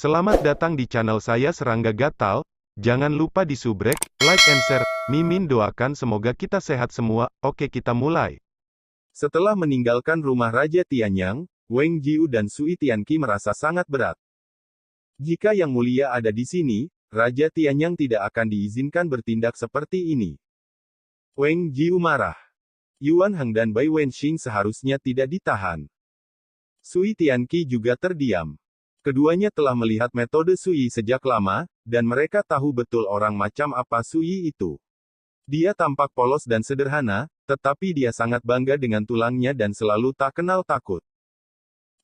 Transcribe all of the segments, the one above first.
Selamat datang di channel saya Serangga Gatal. Jangan lupa di subrek, like and share. Mimin doakan semoga kita sehat semua. Oke, kita mulai. Setelah meninggalkan rumah Raja Tianyang, Wang Jiu dan Sui Tianqi merasa sangat berat. Jika Yang Mulia ada di sini, Raja Tianyang tidak akan diizinkan bertindak seperti ini. Wang Jiu marah. Yuan Heng dan Bai Wenxing seharusnya tidak ditahan. Sui Tianqi juga terdiam. Keduanya telah melihat metode Sui sejak lama, dan mereka tahu betul orang macam apa Sui itu. Dia tampak polos dan sederhana, tetapi dia sangat bangga dengan tulangnya dan selalu tak kenal takut.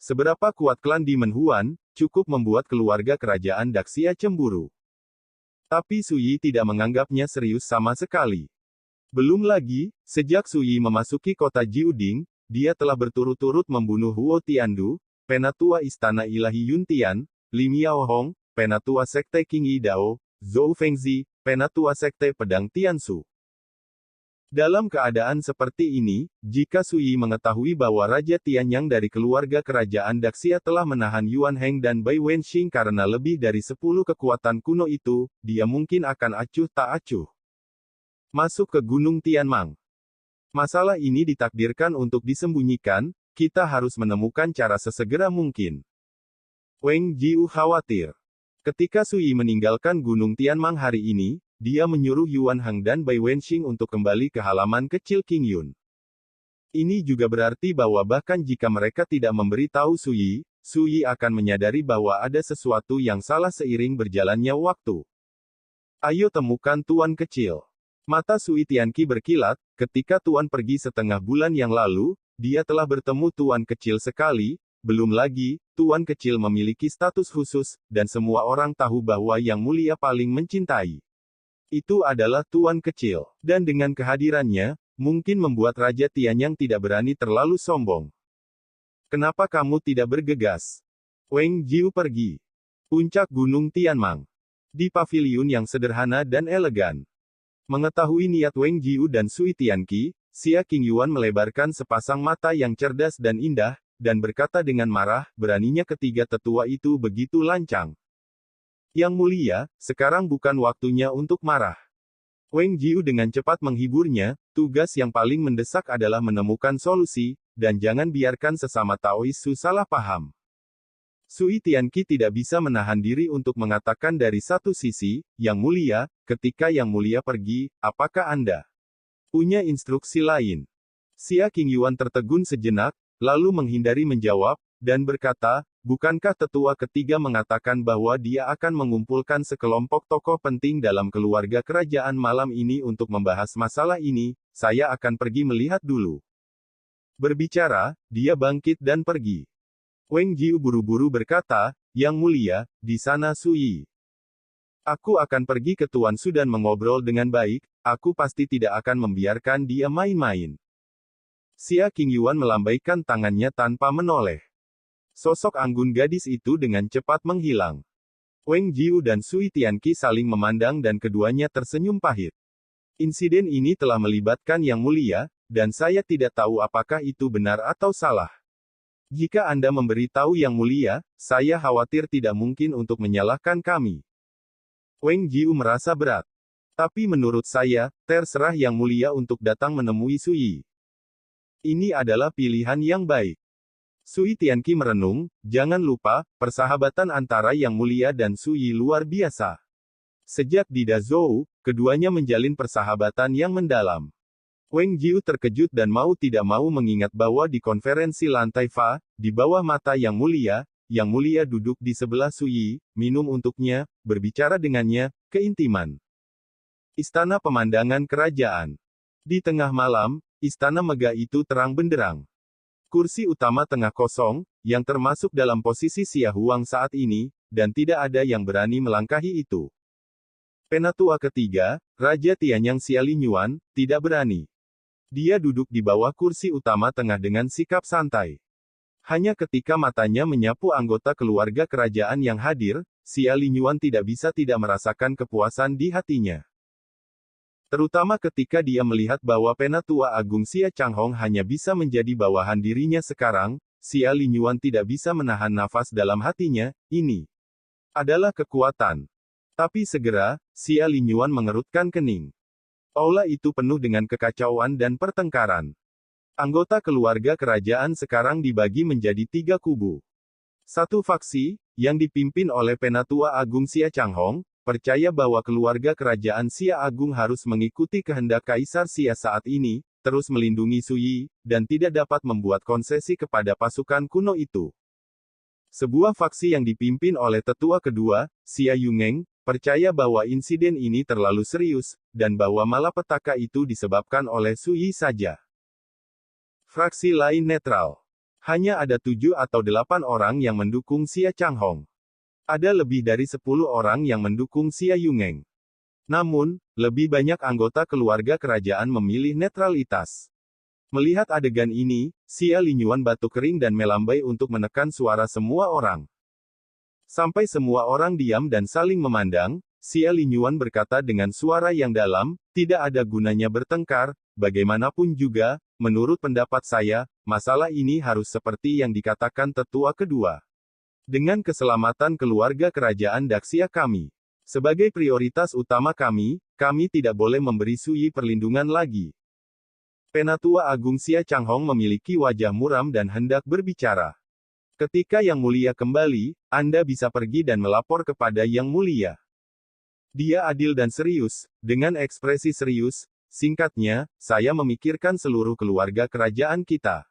Seberapa kuat klan di Menhuan, cukup membuat keluarga kerajaan Daxia cemburu. Tapi Sui tidak menganggapnya serius sama sekali. Belum lagi, sejak Sui memasuki kota Jiuding, dia telah berturut-turut membunuh Huo Tiandu, Penatua Istana Ilahi Yuntian, Li Miaohong, Penatua Sekte King Yidao, Zhou Fengzi, Penatua Sekte Pedang Tiansu. Dalam keadaan seperti ini, jika Sui mengetahui bahwa Raja Tianyang dari keluarga kerajaan Daxia telah menahan Yuan Heng dan Bai Wenxing karena lebih dari 10 kekuatan kuno itu, dia mungkin akan acuh tak acuh. Masuk ke Gunung Tianmang. Masalah ini ditakdirkan untuk disembunyikan, kita harus menemukan cara sesegera mungkin. Wang Jiu khawatir. Ketika Sui meninggalkan Gunung Tianmang hari ini, dia menyuruh Yuan Heng dan Bai Wenxing untuk kembali ke halaman kecil King Yun. Ini juga berarti bahwa bahkan jika mereka tidak memberitahu Sui, Sui akan menyadari bahwa ada sesuatu yang salah seiring berjalannya waktu. Ayo temukan Tuan Kecil. Mata Sui Tianqi berkilat, ketika Tuan pergi setengah bulan yang lalu, dia telah bertemu Tuan Kecil sekali, belum lagi, Tuan Kecil memiliki status khusus, dan semua orang tahu bahwa Yang Mulia paling mencintai. Itu adalah Tuan Kecil, dan dengan kehadirannya, mungkin membuat Raja Tianyang tidak berani terlalu sombong. Kenapa kamu tidak bergegas? Wang Jiu pergi. Puncak Gunung Tianmang. Di paviliun yang sederhana dan elegan. Mengetahui niat Wang Jiu dan Sui Tianqi, Xia Qingyuan melebarkan sepasang mata yang cerdas dan indah, dan berkata dengan marah, beraninya ketiga tetua itu begitu lancang. Yang Mulia, sekarang bukan waktunya untuk marah. Wang Jiu dengan cepat menghiburnya, tugas yang paling mendesak adalah menemukan solusi, dan jangan biarkan sesama Taoisu salah paham. Sui Tianqi tidak bisa menahan diri untuk mengatakan dari satu sisi, Yang Mulia, ketika Yang Mulia pergi, apakah Anda punya instruksi lain? Xia Qingyuan tertegun sejenak, lalu menghindari menjawab, dan berkata, bukankah tetua ketiga mengatakan bahwa dia akan mengumpulkan sekelompok tokoh penting dalam keluarga kerajaan malam ini untuk membahas masalah ini, saya akan pergi melihat dulu. Berbicara, dia bangkit dan pergi. Wang Jiu buru-buru berkata, Yang Mulia, di sana Sui. Aku akan pergi ke Tuan Su dan mengobrol dengan baik, aku pasti tidak akan membiarkan dia main-main. Xia Qingyuan melambaikan tangannya tanpa menoleh. Sosok anggun gadis itu dengan cepat menghilang. Wang Jiu dan Sui Tianqi saling memandang dan keduanya tersenyum pahit. Insiden ini telah melibatkan Yang Mulia, dan saya tidak tahu apakah itu benar atau salah. Jika Anda memberitahu Yang Mulia, saya khawatir tidak mungkin untuk menyalahkan kami. Wang Jiu merasa berat. Tapi menurut saya, terserah Yang Mulia untuk datang menemui Sui. Ini adalah pilihan yang baik. Sui Tianqi merenung, jangan lupa, persahabatan antara Yang Mulia dan Sui luar biasa. Sejak di Dazhou, keduanya menjalin persahabatan yang mendalam. Wang Jiu terkejut dan mau tidak mau mengingat bahwa di konferensi lantai Fa, di bawah mata Yang Mulia duduk di sebelah Sui, minum untuknya, berbicara dengannya, keintiman. Istana pemandangan kerajaan. Di tengah malam, istana megah itu terang benderang. Kursi utama tengah kosong, yang termasuk dalam posisi Xia Huang saat ini, dan tidak ada yang berani melangkahi itu. Penatua ketiga, Raja Tianyang Xia Linyuan, tidak berani. Dia duduk di bawah kursi utama tengah dengan sikap santai. Hanya ketika matanya menyapu anggota keluarga kerajaan yang hadir, Xia Linyuan tidak bisa tidak merasakan kepuasan di hatinya. Terutama ketika dia melihat bahwa Penatua Agung Xia Changhong hanya bisa menjadi bawahan dirinya sekarang, Xia Linyuan tidak bisa menahan nafas dalam hatinya, ini adalah kekuatan. Tapi segera, Xia Linyuan mengerutkan kening. Aula itu penuh dengan kekacauan dan pertengkaran. Anggota keluarga kerajaan sekarang dibagi menjadi 3 kubu. Satu faksi, yang dipimpin oleh Penatua Agung Xia Changhong, percaya bahwa keluarga kerajaan Xia Agung harus mengikuti kehendak Kaisar Xia saat ini, terus melindungi Su Yi, dan tidak dapat membuat konsesi kepada pasukan kuno itu. Sebuah faksi yang dipimpin oleh tetua kedua, Xia Yungeng, percaya bahwa insiden ini terlalu serius, dan bahwa malapetaka itu disebabkan oleh Su Yi saja. Fraksi lain netral. Hanya ada 7 atau 8 orang yang mendukung Xia Changhong. Ada lebih dari 10 orang yang mendukung Xia Yungeng. Namun, lebih banyak anggota keluarga kerajaan memilih netralitas. Melihat adegan ini, Xia Linyuan batuk kering dan melambai untuk menekan suara semua orang. Sampai semua orang diam dan saling memandang, Xia Linyuan berkata dengan suara yang dalam, tidak ada gunanya bertengkar, bagaimanapun juga, menurut pendapat saya, masalah ini harus seperti yang dikatakan tetua kedua. Dengan keselamatan keluarga kerajaan Daxia kami. Sebagai prioritas utama kami tidak boleh memberi Su Yi perlindungan lagi. Penatua Agung Xia Changhong memiliki wajah muram dan hendak berbicara. Ketika Yang Mulia kembali, Anda bisa pergi dan melapor kepada Yang Mulia. Dia adil dan serius, dengan ekspresi serius, singkatnya, saya memikirkan seluruh keluarga kerajaan kita.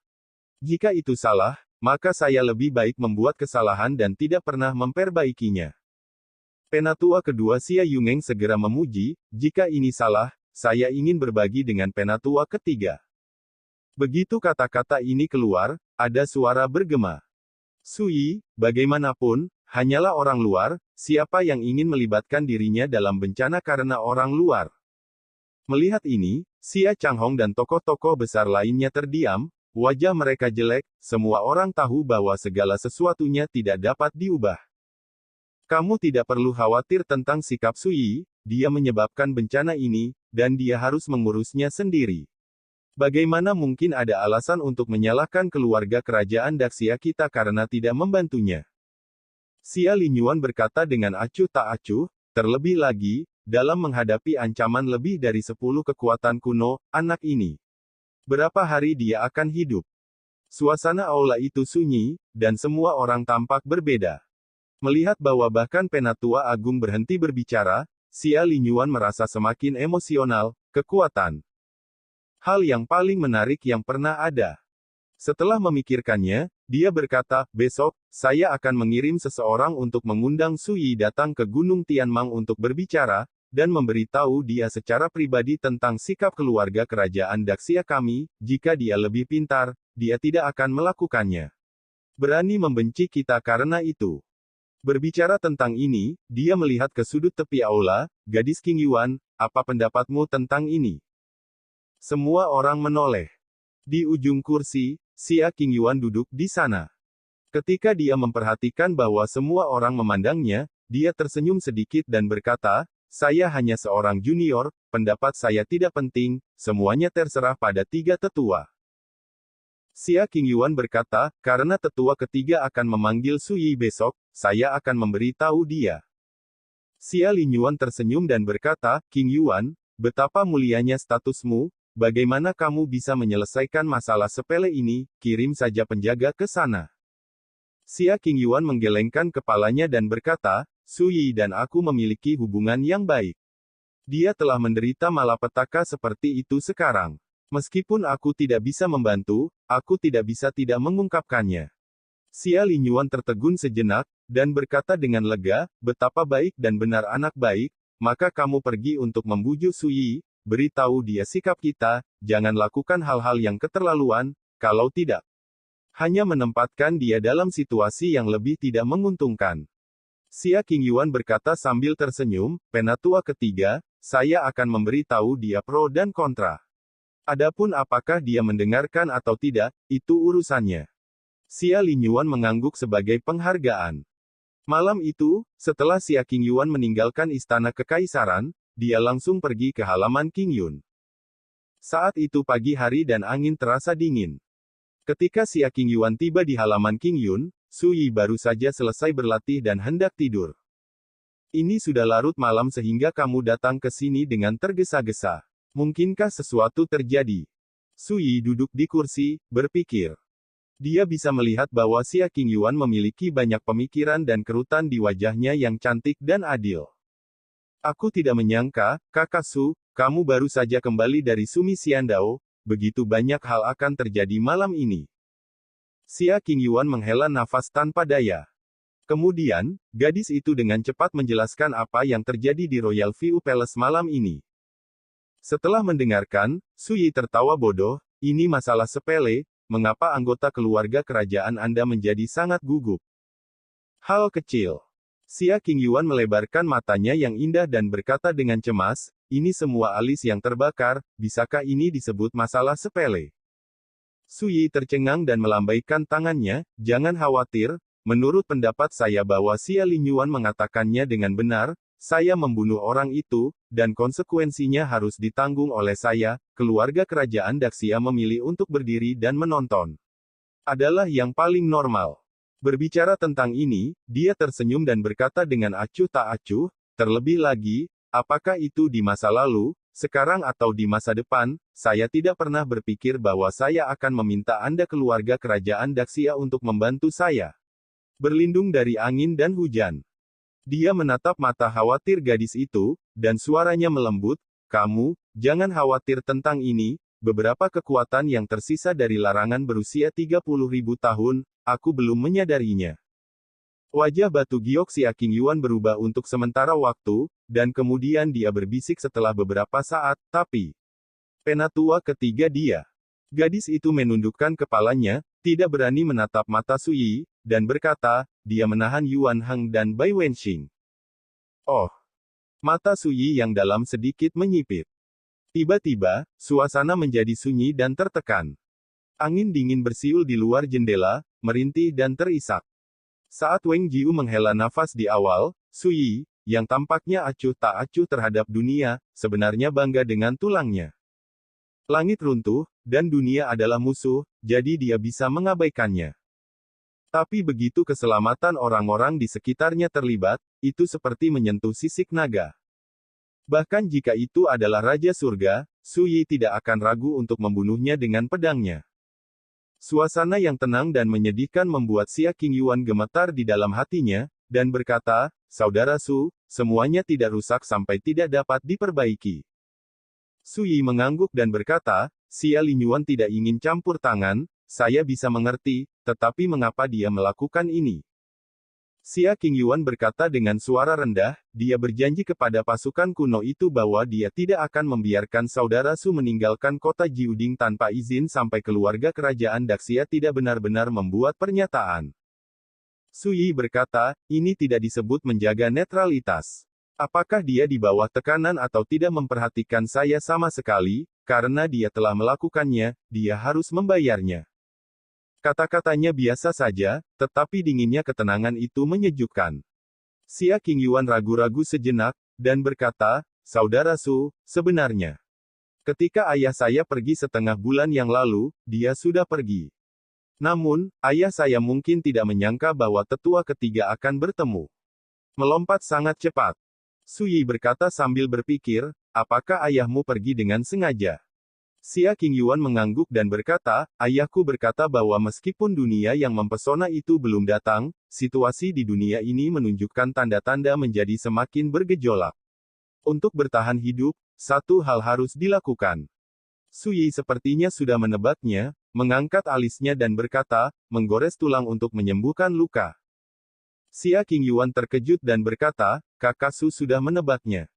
Jika itu salah, maka saya lebih baik membuat kesalahan dan tidak pernah memperbaikinya. Penatua kedua Xia Yungeng segera memuji, jika ini salah, saya ingin berbagi dengan penatua ketiga. Begitu kata-kata ini keluar, ada suara bergema. Su Yi, bagaimanapun, hanyalah orang luar, siapa yang ingin melibatkan dirinya dalam bencana karena orang luar. Melihat ini, Xia Changhong dan tokoh-tokoh besar lainnya terdiam, wajah mereka jelek, semua orang tahu bahwa segala sesuatunya tidak dapat diubah. Kamu tidak perlu khawatir tentang sikap Su Yi, dia menyebabkan bencana ini, dan dia harus mengurusnya sendiri. Bagaimana mungkin ada alasan untuk menyalahkan keluarga kerajaan Daxia kita karena tidak membantunya? Xia Linyuan berkata dengan acuh tak acuh, terlebih lagi, dalam menghadapi ancaman lebih dari 10 kekuatan kuno, anak ini. Berapa hari dia akan hidup? Suasana aula itu sunyi, dan semua orang tampak berbeda. Melihat bahwa bahkan Penatua Agung berhenti berbicara, Xia Linyuan merasa semakin emosional, kekuatan. Hal yang paling menarik yang pernah ada. Setelah memikirkannya, dia berkata, besok, saya akan mengirim seseorang untuk mengundang Su Yi datang ke Gunung Tianmang untuk berbicara, dan memberitahu dia secara pribadi tentang sikap keluarga kerajaan Daxia kami, jika dia lebih pintar, dia tidak akan melakukannya. Berani membenci kita karena itu. Berbicara tentang ini, dia melihat ke sudut tepi aula, gadis King Yuan, apa pendapatmu tentang ini? Semua orang menoleh. Di ujung kursi, Xia King Yuan duduk di sana. Ketika dia memperhatikan bahwa semua orang memandangnya, dia tersenyum sedikit dan berkata, saya hanya seorang junior, pendapat saya tidak penting, semuanya terserah pada 3 tetua. Xia King Yuan berkata, karena tetua ketiga akan memanggil Su Yi besok, saya akan memberitahu dia. Xia Linyuan tersenyum dan berkata, King Yuan, betapa mulianya statusmu, bagaimana kamu bisa menyelesaikan masalah sepele ini, kirim saja penjaga ke sana. Xia King Yuan menggelengkan kepalanya dan berkata, Su Yi dan aku memiliki hubungan yang baik. Dia telah menderita malapetaka seperti itu sekarang. Meskipun aku tidak bisa membantu, aku tidak bisa tidak mengungkapkannya. Xia Linyuan tertegun sejenak, dan berkata dengan lega, betapa baik dan benar anak baik, maka kamu pergi untuk membujuk Su Yi, beritahu dia sikap kita, jangan lakukan hal-hal yang keterlaluan, kalau tidak, hanya menempatkan dia dalam situasi yang lebih tidak menguntungkan. Xia King Yuan berkata sambil tersenyum, penatua ketiga, saya akan memberitahu dia pro dan kontra. Adapun apakah dia mendengarkan atau tidak, itu urusannya. Xia Linyuan mengangguk sebagai penghargaan. Malam itu, setelah Xia King Yuan meninggalkan istana kekaisaran, dia langsung pergi ke halaman King Yun. Saat itu pagi hari dan angin terasa dingin. Ketika Xia King Yuan tiba di halaman King Yun, Su Yi baru saja selesai berlatih dan hendak tidur. Ini sudah larut malam sehingga kamu datang ke sini dengan tergesa-gesa. Mungkinkah sesuatu terjadi? Sui duduk di kursi, berpikir. Dia bisa melihat bahwa Xia Qingyuan memiliki banyak pemikiran dan kerutan di wajahnya yang cantik dan adil. Aku tidak menyangka, Kakak Su, kamu baru saja kembali dari Sumi Xiandao, begitu banyak hal akan terjadi malam ini. Xia Qingyuan menghela nafas tanpa daya. Kemudian, gadis itu dengan cepat menjelaskan apa yang terjadi di Royal View Palace malam ini. Setelah mendengarkan, Sui tertawa bodoh, ini masalah sepele, mengapa anggota keluarga kerajaan Anda menjadi sangat gugup? Hal kecil. Xia Qingyuan melebarkan matanya yang indah dan berkata dengan cemas, ini semua alis yang terbakar, bisakah ini disebut masalah sepele? Sui tercengang dan melambaikan tangannya, jangan khawatir, menurut pendapat saya bahwa Xia Lingyuan mengatakannya dengan benar, saya membunuh orang itu, dan konsekuensinya harus ditanggung oleh saya, keluarga kerajaan Daxia memilih untuk berdiri dan menonton. Adalah yang paling normal. Berbicara tentang ini, dia tersenyum dan berkata dengan acuh tak acuh, terlebih lagi, apakah itu di masa lalu, sekarang atau di masa depan, saya tidak pernah berpikir bahwa saya akan meminta Anda keluarga kerajaan Daxia untuk membantu saya. Berlindung dari angin dan hujan. Dia menatap mata khawatir gadis itu, dan suaranya melembut, kamu, jangan khawatir tentang ini, beberapa kekuatan yang tersisa dari larangan berusia 30.000 tahun, aku belum menyadarinya. Wajah batu giok Xia Qingyuan berubah untuk sementara waktu, dan kemudian dia berbisik setelah beberapa saat, tapi... Penatua ketiga dia. Gadis itu menundukkan kepalanya, tidak berani menatap mata Sui, dan berkata, dia menahan Yuan Heng dan Bai Wenxing. Oh! Mata Sui yang dalam sedikit menyipit. Tiba-tiba, suasana menjadi sunyi dan tertekan. Angin dingin bersiul di luar jendela, merintih dan terisak. Saat Wang Jiu menghela nafas di awal, Sui, yang tampaknya acuh tak acuh terhadap dunia, sebenarnya bangga dengan tulangnya. Langit runtuh, dan dunia adalah musuh, jadi dia bisa mengabaikannya. Tapi begitu keselamatan orang-orang di sekitarnya terlibat, itu seperti menyentuh sisik naga. Bahkan jika itu adalah Raja Surga, Sui tidak akan ragu untuk membunuhnya dengan pedangnya. Suasana yang tenang dan menyedihkan membuat Xia Qingyuan gemetar di dalam hatinya, dan berkata, Saudara Su, semuanya tidak rusak sampai tidak dapat diperbaiki. Sui mengangguk dan berkata, Xia Lingyuan tidak ingin campur tangan, saya bisa mengerti, tetapi mengapa dia melakukan ini? Xia Qingyuan berkata dengan suara rendah, dia berjanji kepada pasukan kuno itu bahwa dia tidak akan membiarkan saudara Su meninggalkan kota Jiuding tanpa izin sampai keluarga kerajaan Daxia tidak benar-benar membuat pernyataan. Sui berkata, ini tidak disebut menjaga netralitas. Apakah dia di bawah tekanan atau tidak memperhatikan saya sama sekali, karena dia telah melakukannya, dia harus membayarnya. Kata-katanya biasa saja, tetapi dinginnya ketenangan itu menyejukkan. Xia Qingyuan ragu-ragu sejenak, dan berkata, Saudara Su, sebenarnya. Ketika ayah saya pergi setengah bulan yang lalu, dia sudah pergi. Namun, ayah saya mungkin tidak menyangka bahwa tetua ketiga akan bertemu. Melompat sangat cepat. Sui berkata sambil berpikir, apakah ayahmu pergi dengan sengaja? Xia Qingyuan mengangguk dan berkata, ayahku berkata bahwa meskipun dunia yang mempesona itu belum datang, situasi di dunia ini menunjukkan tanda-tanda menjadi semakin bergejolak. Untuk bertahan hidup, satu hal harus dilakukan. Sui sepertinya sudah menebaknya, mengangkat alisnya dan berkata, menggores tulang untuk menyembuhkan luka. Xia Qingyuan terkejut dan berkata, Kakak Su sudah menebaknya.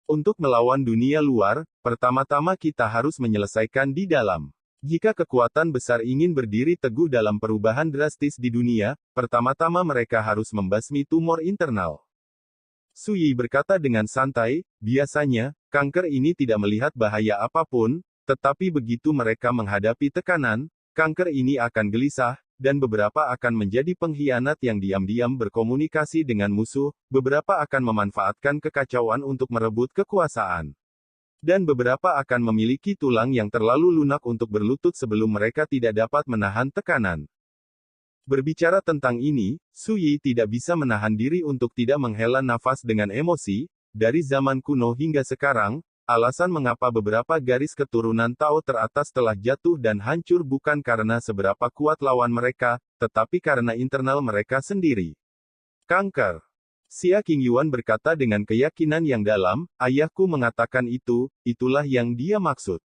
Untuk melawan dunia luar, pertama-tama kita harus menyelesaikan di dalam. Jika kekuatan besar ingin berdiri teguh dalam perubahan drastis di dunia, pertama-tama mereka harus membasmi tumor internal. Sui berkata dengan santai, biasanya, kanker ini tidak melihat bahaya apapun, tetapi begitu mereka menghadapi tekanan, kanker ini akan gelisah, dan beberapa akan menjadi pengkhianat yang diam-diam berkomunikasi dengan musuh, beberapa akan memanfaatkan kekacauan untuk merebut kekuasaan. Dan beberapa akan memiliki tulang yang terlalu lunak untuk berlutut sebelum mereka tidak dapat menahan tekanan. Berbicara tentang ini, Su Yi tidak bisa menahan diri untuk tidak menghela nafas dengan emosi. Dari zaman kuno hingga sekarang, alasan mengapa beberapa garis keturunan Tao teratas telah jatuh dan hancur bukan karena seberapa kuat lawan mereka, tetapi karena internal mereka sendiri. Kanker. Xia Qingyuan berkata dengan keyakinan yang dalam, ayahku mengatakan itu, itulah yang dia maksud.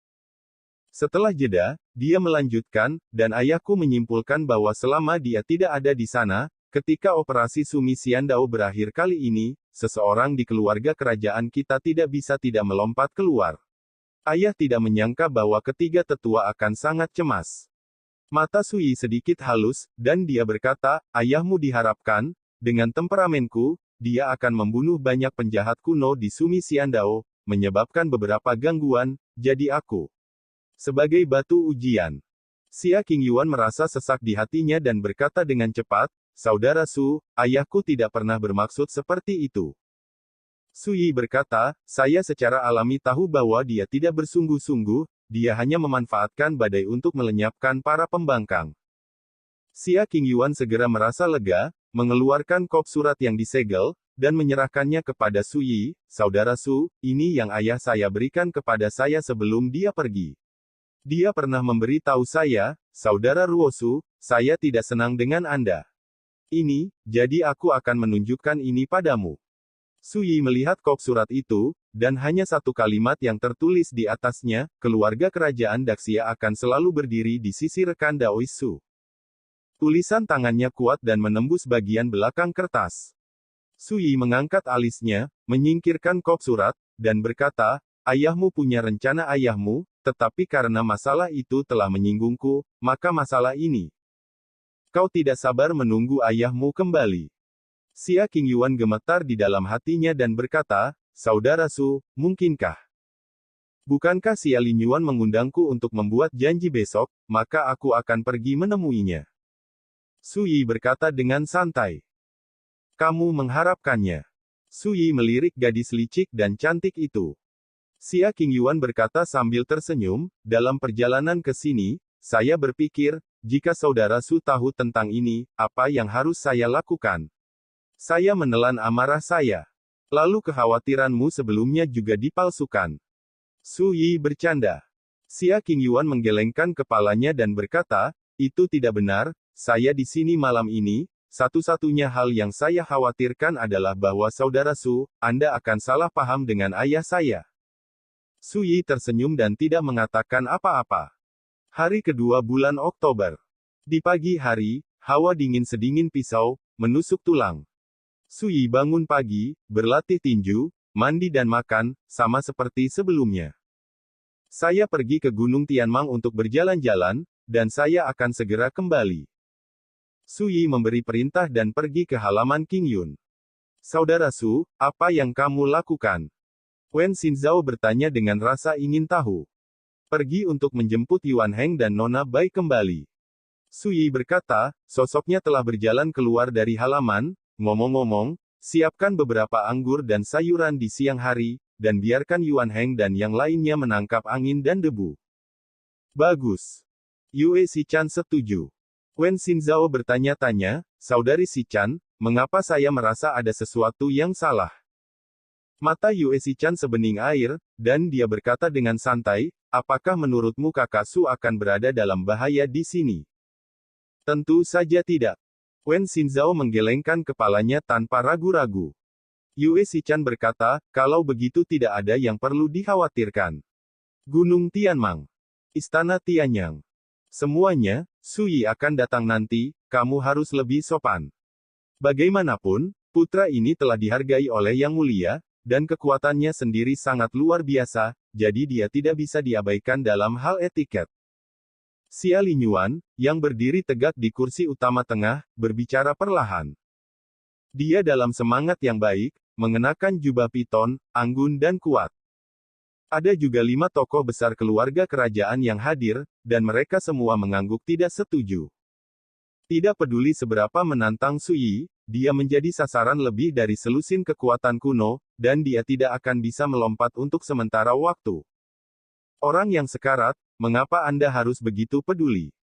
Setelah jeda, dia melanjutkan, dan ayahku menyimpulkan bahwa selama dia tidak ada di sana, ketika operasi Sumi Xiandao berakhir kali ini, seseorang di keluarga kerajaan kita tidak bisa tidak melompat keluar. Ayah tidak menyangka bahwa ketiga tetua akan sangat cemas. Mata Su Yi sedikit halus, dan dia berkata, ayahmu diharapkan, dengan temperamenku, dia akan membunuh banyak penjahat kuno di Sumi Xiandao, menyebabkan beberapa gangguan, jadi aku sebagai batu ujian. Xia Qingyuan merasa sesak di hatinya dan berkata dengan cepat, Saudara Su, ayahku tidak pernah bermaksud seperti itu. Su Yi berkata, saya secara alami tahu bahwa dia tidak bersungguh-sungguh, dia hanya memanfaatkan badai untuk melenyapkan para pembangkang. Xia Qingyuan segera merasa lega, mengeluarkan kop surat yang disegel, dan menyerahkannya kepada Su Yi, Saudara Su, ini yang ayah saya berikan kepada saya sebelum dia pergi. Dia pernah memberi tahu saya, Saudara Ruosu, saya tidak senang dengan Anda. Ini, jadi aku akan menunjukkan ini padamu. Su Yi melihat kop surat itu, dan hanya satu kalimat yang tertulis di atasnya, keluarga kerajaan Daxia akan selalu berdiri di sisi rekan Daois Su. Tulisan tangannya kuat dan menembus bagian belakang kertas. Su Yi mengangkat alisnya, menyingkirkan kop surat, dan berkata, ayahmu punya rencana ayahmu, tetapi karena masalah itu telah menyinggungku, maka masalah ini. Kau tidak sabar menunggu ayahmu kembali. Xia Qingyuan gemetar di dalam hatinya dan berkata, Saudara Su, mungkinkah? Bukankah Xia Linyuan mengundangku untuk membuat janji besok, maka aku akan pergi menemuinya. Su Yi berkata dengan santai. Kamu mengharapkannya. Su Yi melirik gadis licik dan cantik itu. Xia Qingyuan berkata sambil tersenyum, dalam perjalanan ke sini, saya berpikir, jika Saudara Su tahu tentang ini, apa yang harus saya lakukan? Saya menelan amarah saya. Lalu kekhawatiranmu sebelumnya juga dipalsukan. Su Yi bercanda. Xia Qingyuan menggelengkan kepalanya dan berkata, itu tidak benar, saya di sini malam ini, satu-satunya hal yang saya khawatirkan adalah bahwa Saudara Su, Anda akan salah paham dengan ayah saya. Su Yi tersenyum dan tidak mengatakan apa-apa. Hari kedua bulan Oktober. Di pagi hari, hawa dingin sedingin pisau, menusuk tulang. Su Yi bangun pagi, berlatih tinju, mandi dan makan, sama seperti sebelumnya. Saya pergi ke Gunung Tianmang untuk berjalan-jalan, dan saya akan segera kembali. Su Yi memberi perintah dan pergi ke halaman King Yun. Saudara Su, apa yang kamu lakukan? Wen Xinzhao bertanya dengan rasa ingin tahu. Pergi untuk menjemput Yuan Heng dan Nona Bai kembali. Su Yi berkata, sosoknya telah berjalan keluar dari halaman, ngomong-ngomong, siapkan beberapa anggur dan sayuran di siang hari, dan biarkan Yuan Heng dan yang lainnya menangkap angin dan debu. Bagus. Yue Xichan setuju. Wen Xinzhao bertanya-tanya, Saudari Xichan, mengapa saya merasa ada sesuatu yang salah? Mata Yue Xichan sebening air, dan dia berkata dengan santai, apakah menurutmu kakak Su akan berada dalam bahaya di sini? Tentu saja tidak. Wen Xinzhao menggelengkan kepalanya tanpa ragu-ragu. Yue Xichan berkata, kalau begitu tidak ada yang perlu dikhawatirkan. Gunung Tianmang. Istana Tianyang. Semuanya, Su Yi akan datang nanti, kamu harus lebih sopan. Bagaimanapun, putra ini telah dihargai oleh Yang Mulia, dan kekuatannya sendiri sangat luar biasa, jadi dia tidak bisa diabaikan dalam hal etiket. Xia Linyuan, yang berdiri tegak di kursi utama tengah, berbicara perlahan. Dia dalam semangat yang baik, mengenakan jubah piton, anggun dan kuat. Ada juga 5 tokoh besar keluarga kerajaan yang hadir, dan mereka semua mengangguk tidak setuju. Tidak peduli seberapa menantang Su Yi, dia menjadi sasaran lebih dari selusin kekuatan kuno, dan dia tidak akan bisa melompat untuk sementara waktu. Orang yang sekarat, mengapa Anda harus begitu peduli?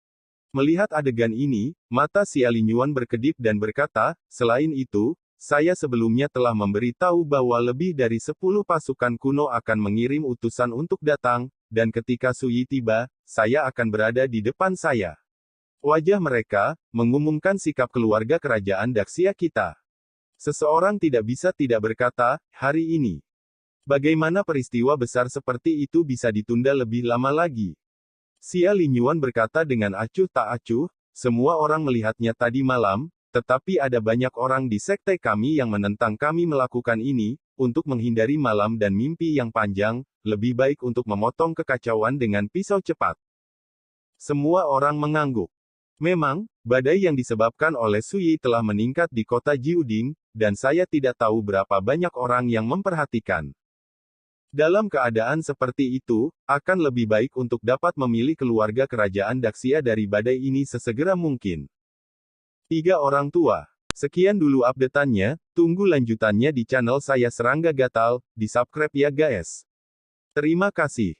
Melihat adegan ini, mata si Li Yuan berkedip dan berkata, selain itu, saya sebelumnya telah memberitahu bahwa lebih dari 10 pasukan kuno akan mengirim utusan untuk datang, dan ketika Sui tiba, saya akan berada di depan saya. Wajah mereka, mengumumkan sikap keluarga kerajaan Daxia kita. Seseorang tidak bisa tidak berkata, hari ini. Bagaimana peristiwa besar seperti itu bisa ditunda lebih lama lagi? Si Li Yuan berkata dengan acuh tak acuh, semua orang melihatnya tadi malam, tetapi ada banyak orang di sekte kami yang menentang kami melakukan ini, untuk menghindari malam dan mimpi yang panjang, lebih baik untuk memotong kekacauan dengan pisau cepat. Semua orang mengangguk. Memang, badai yang disebabkan oleh Sui telah meningkat di kota Jiuding, dan saya tidak tahu berapa banyak orang yang memperhatikan. Dalam keadaan seperti itu, akan lebih baik untuk dapat memilih keluarga kerajaan Daxia dari badai ini sesegera mungkin. 3 orang tua. Sekian dulu update-annya, tunggu lanjutannya di channel saya Serangga Gatal, di subscribe ya guys. Terima kasih.